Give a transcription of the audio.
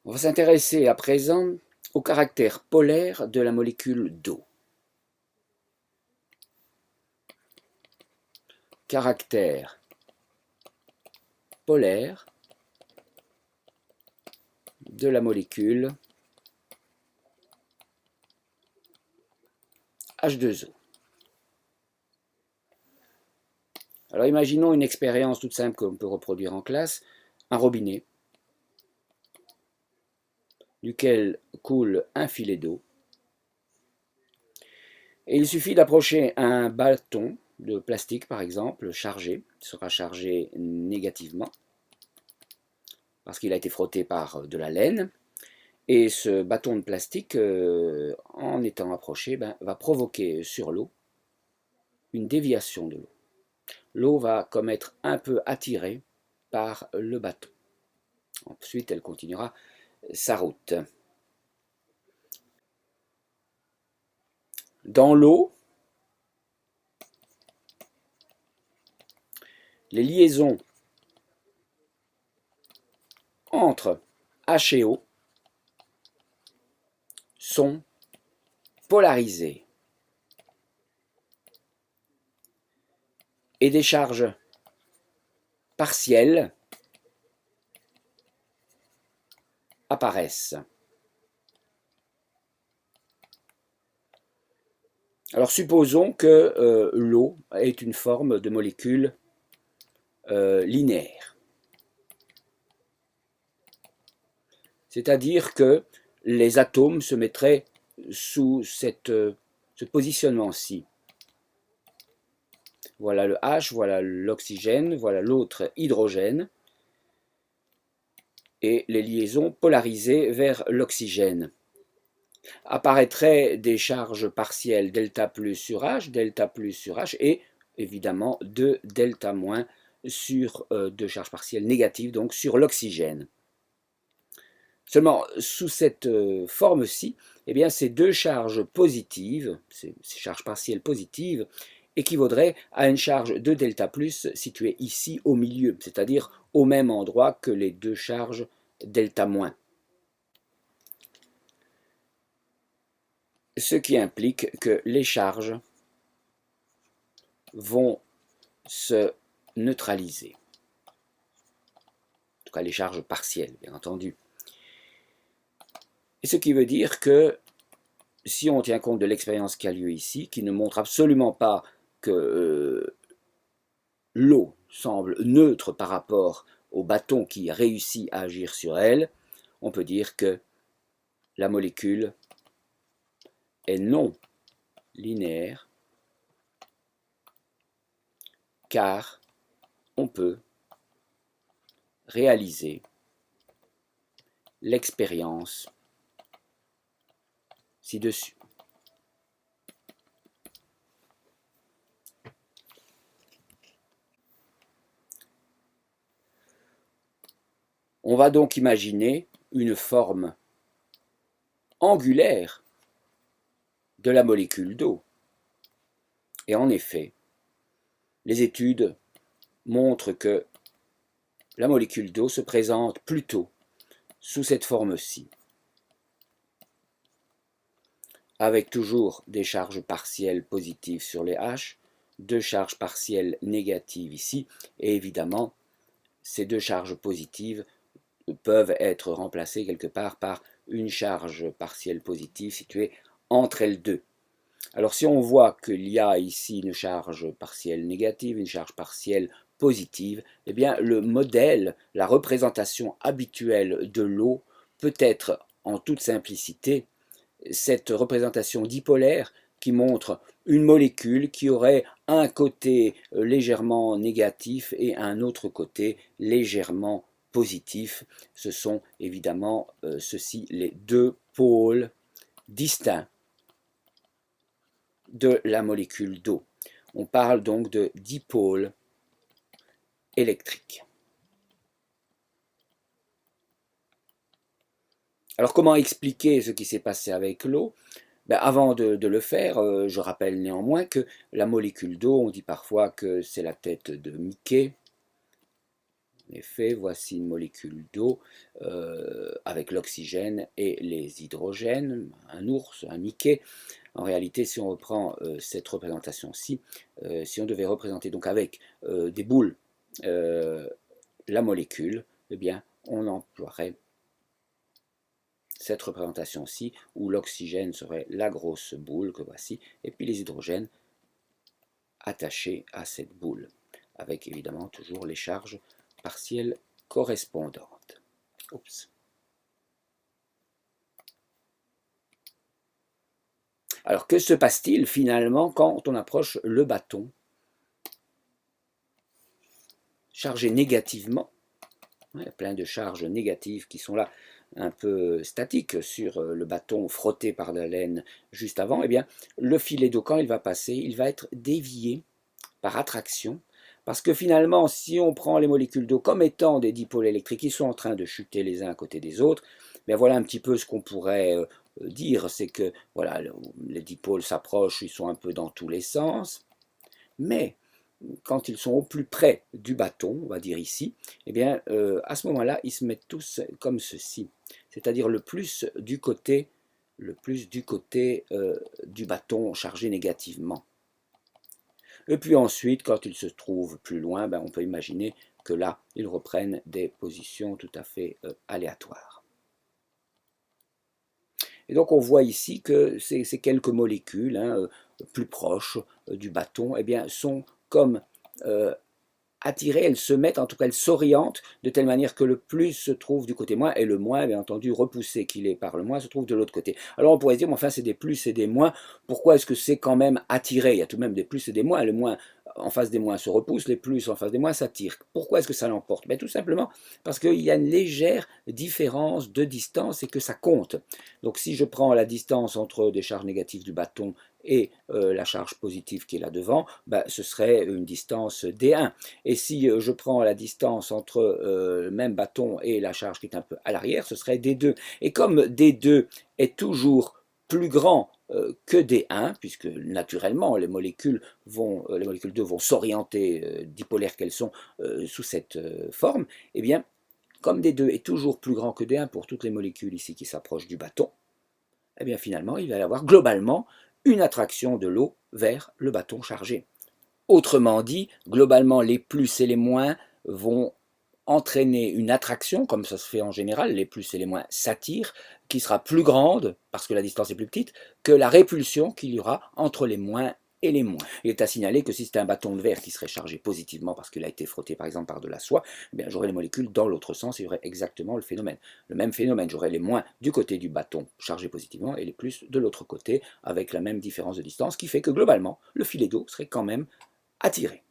On va s'intéresser à présent au caractère polaire de la molécule d'eau. Caractère polaire de la molécule H2O. Alors imaginons une expérience toute simple qu'on peut reproduire en classe, un robinet duquel coule un filet d'eau. Et il suffit d'approcher un bâton de plastique, par exemple, chargé, qui sera chargé négativement, parce qu'il a été frotté par de la laine. Et ce bâton de plastique, en étant approché, va provoquer sur l'eau une déviation de l'eau. L'eau va comme être un peu attirée par le bâton. Ensuite, elle continuera sa route. Dans l'eau, les liaisons entre H et O sont polarisées. Et des charges partielles apparaissent. Alors supposons que l'eau est une forme de molécule linéaire. C'est-à-dire que les atomes se mettraient sous ce positionnement-ci. Voilà le H, voilà l'oxygène, voilà l'autre hydrogène, et les liaisons polarisées vers l'oxygène. Apparaîtraient des charges partielles delta plus sur H, et évidemment 2 delta moins sur deux charges partielles négatives, donc sur l'oxygène. Seulement, sous cette forme-ci, eh bien, ces deux charges positives, ces charges partielles positives, équivaudraient à une charge de delta plus située ici au milieu, c'est-à-dire au même endroit que les deux charges delta moins. Ce qui implique que les charges vont se neutraliser. En tout cas, les charges partielles, bien entendu. Et ce qui veut dire que si on tient compte de l'expérience qui a lieu ici, qui ne montre absolument pas que l'eau semble neutre par rapport au bâton qui réussit à agir sur elle, on peut dire que la molécule est non linéaire, car on peut réaliser l'expérience ci-dessus. On va donc imaginer une forme angulaire de la molécule d'eau. Et en effet, les études montrent que la molécule d'eau se présente plutôt sous cette forme-ci, avec toujours des charges partielles positives sur les H, deux charges partielles négatives ici, et évidemment, ces deux charges positives peuvent être remplacées quelque part par une charge partielle positive située entre elles deux. Alors si on voit qu'il y a ici une charge partielle négative, une charge partielle positive, eh bien le modèle, la représentation habituelle de l'eau peut être en toute simplicité cette représentation dipolaire qui montre une molécule qui aurait un côté légèrement négatif et un autre côté légèrement positif. Ce sont évidemment ceux-ci les deux pôles distincts de la molécule d'eau. On parle donc de dipôle électrique. Alors comment expliquer ce qui s'est passé avec l'eau? Avant de le faire, je rappelle néanmoins que la molécule d'eau, on dit parfois que c'est la tête de Mickey. En effet, voici une molécule d'eau avec avec l'oxygène et les hydrogènes, un ours, un Mickey. En réalité, si on reprend cette représentation-ci, si on devait représenter donc avec des boules la molécule, eh bien, on emploierait cette représentation-ci, où l'oxygène serait la grosse boule que voici, et puis les hydrogènes attachés à cette boule, avec évidemment toujours les charges partielles correspondantes. Oups. Alors, que se passe-t-il finalement quand on approche le bâton chargé négativement? Il y a plein de charges négatives qui sont là, un peu statiques sur le bâton frotté par la laine juste avant. Eh bien, le filet d'eau, quand il va passer, il va être dévié par attraction, parce que finalement, si on prend les molécules d'eau comme étant des dipôles électriques qui sont en train de chuter les uns à côté des autres, bien voilà un petit peu ce qu'on pourrait dire, c'est que voilà, les dipôles s'approchent, ils sont un peu dans tous les sens, mais quand ils sont au plus près du bâton, on va dire ici, eh bien, à ce moment-là, ils se mettent tous comme ceci, c'est-à-dire le plus du côté du bâton chargé négativement. Et puis ensuite, quand ils se trouvent plus loin, ben, on peut imaginer que là, ils reprennent des positions tout à fait aléatoires. Et donc on voit ici que ces quelques molécules plus proches du bâton, eh bien, sont comme attirées, elles se mettent, en tout cas elles s'orientent de telle manière que le plus se trouve du côté moins et le moins, bien entendu, repoussé qu'il est par le moins, se trouve de l'autre côté. Alors on pourrait se dire, mais enfin c'est des plus et des moins, pourquoi est-ce que c'est quand même attiré? Il y a tout de même des plus et des moins, le moins en face des moins se repousse, les plus en face des moins s'attirent. Pourquoi est-ce que ça l'emporte? Tout simplement parce qu'il y a une légère différence de distance et que ça compte. Donc si je prends la distance entre des charges négatives du bâton et la charge positive qui est là devant, ce serait une distance D1. Et si je prends la distance entre le même bâton et la charge qui est un peu à l'arrière, ce serait D2. Et comme D2 est toujours plus grand que D1, puisque naturellement les molécules 2 vont s'orienter, dipolaires qu'elles sont, sous cette forme, eh bien, comme D2 est toujours plus grand que D1 pour toutes les molécules ici qui s'approchent du bâton, eh bien finalement il va y avoir globalement une attraction de l'eau vers le bâton chargé. Autrement dit, globalement, les plus et les moins vont entraîner une attraction, comme ça se fait en général, les plus et les moins s'attirent, qui sera plus grande, parce que la distance est plus petite, que la répulsion qu'il y aura entre les moins et les moins. Il est à signaler que si c'était un bâton de verre qui serait chargé positivement parce qu'il a été frotté par exemple par de la soie, eh bien j'aurais les molécules dans l'autre sens et il y aurait exactement le phénomène. Le même phénomène, j'aurais les moins du côté du bâton chargé positivement et les plus de l'autre côté avec la même différence de distance qui fait que globalement le filet d'eau serait quand même attiré.